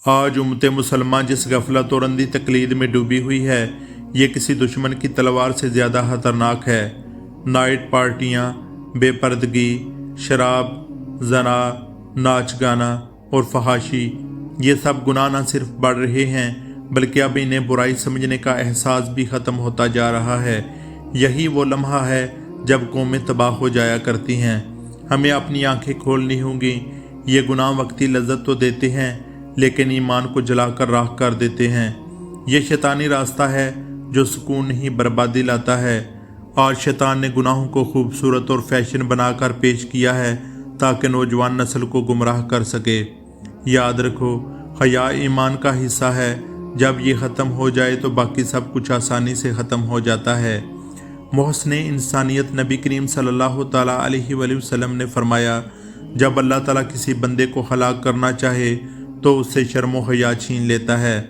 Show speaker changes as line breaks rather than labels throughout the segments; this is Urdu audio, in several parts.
آج امت مسلمان جس غفلت اور اندھی تقلید میں ڈوبی ہوئی ہے، یہ کسی دشمن کی تلوار سے زیادہ خطرناک ہے۔ نائٹ پارٹیاں، بے پردگی، شراب، زنا، ناچ گانا اور فحاشی، یہ سب گناہ نہ صرف بڑھ رہے ہیں بلکہ اب انہیں برائی سمجھنے کا احساس بھی ختم ہوتا جا رہا ہے۔ یہی وہ لمحہ ہے جب قومیں تباہ ہو جایا کرتی ہیں۔ ہمیں اپنی آنکھیں کھولنی ہوں گی۔ یہ گناہ وقتی لذت تو دیتے ہیں لیکن ایمان کو جلا کر راکھ کر دیتے ہیں۔ یہ شیطانی راستہ ہے جو سکون نہیں بربادی لاتا ہے۔ آج شیطان نے گناہوں کو خوبصورت اور فیشن بنا کر پیش کیا ہے تاکہ نوجوان نسل کو گمراہ کر سکے۔ یاد رکھو، حیا ایمان کا حصہ ہے۔ جب یہ ختم ہو جائے تو باقی سب کچھ آسانی سے ختم ہو جاتا ہے۔ محسن انسانیت نبی کریم صلی اللہ تعالیٰ علیہ وآلہ وسلم نے فرمایا، جب اللہ تعالیٰ کسی بندے کو ہلاک کرنا چاہے تو اس سے شرم و حیا چھین لیتا ہے۔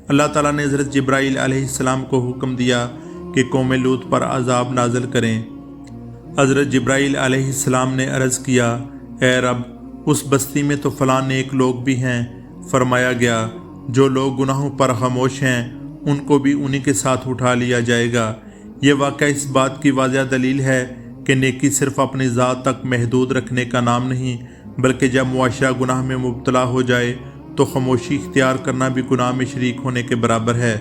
اللہ تعالیٰ نے حضرت جبرائیل علیہ السلام کو حکم دیا کہ قوم لوط پر عذاب نازل کریں۔ حضرت جبرائیل علیہ السلام نے عرض کیا، اے رب، اس بستی میں تو فلاں نیک لوگ بھی ہیں۔ فرمایا گیا، جو لوگ گناہوں پر خاموش ہیں ان کو بھی انہی کے ساتھ اٹھا لیا جائے گا۔ یہ واقعہ اس بات کی واضح دلیل ہے کہ نیکی صرف اپنی ذات تک محدود رکھنے کا نام نہیں، بلکہ جب معاشرہ گناہ میں مبتلا ہو جائے تو خاموشی اختیار کرنا بھی گناہ میں شریک ہونے کے برابر ہے۔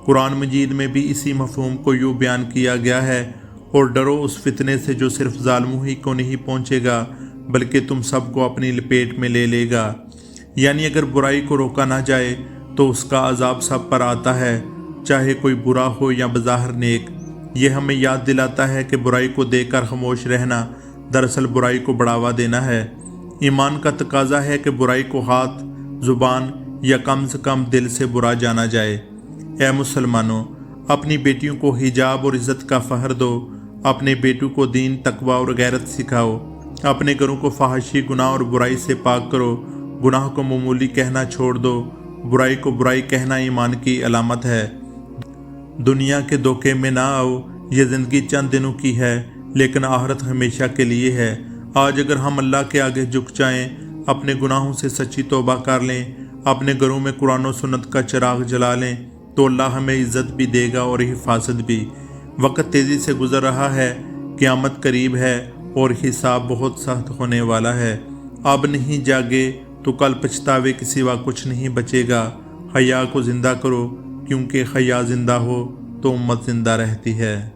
قرآن مجید میں بھی اسی مفہوم کو یوں بیان کیا گیا ہے، اور ڈرو اس فتنے سے جو صرف ظالموں ہی کو نہیں پہنچے گا بلکہ تم سب کو اپنی لپیٹ میں لے لے گا۔ یعنی اگر برائی کو روکا نہ جائے تو اس کا عذاب سب پر آتا ہے، چاہے کوئی برا ہو یا بظاہر نیک۔ یہ ہمیں یاد دلاتا ہے کہ برائی کو دیکھ کر خاموش رہنا دراصل برائی کو بڑھاوا دینا ہے۔ ایمان کا تقاضا ہے کہ برائی کو ہاتھ، زبان یا کم سے کم دل سے برا جانا جائے۔ اے مسلمانوں، اپنی بیٹیوں کو حجاب اور عزت کا فخر دو، اپنے بیٹوں کو دین، تقوی اور غیرت سکھاؤ، اپنے گھروں کو فحاشی، گناہ اور برائی سے پاک کرو، گناہ کو معمولی کہنا چھوڑ دو، برائی کو برائی کہنا ایمان کی علامت ہے۔ دنیا کے دھوکے میں نہ آؤ، یہ زندگی چند دنوں کی ہے لیکن آخرت ہمیشہ کے لیے ہے۔ آج اگر ہم اللہ کے آگے جھک جائیں، اپنے گناہوں سے سچی توبہ کر لیں، اپنے گھروں میں قرآن و سنت کا چراغ جلا لیں تو اللہ ہمیں عزت بھی دے گا اور حفاظت بھی۔ وقت تیزی سے گزر رہا ہے، قیامت قریب ہے اور حساب بہت سخت ہونے والا ہے۔ اب نہیں جاگے تو کل پچھتاوے کے سوا کچھ نہیں بچے گا۔ حیا کو زندہ کرو، کیونکہ حیا زندہ ہو تو امت زندہ رہتی ہے۔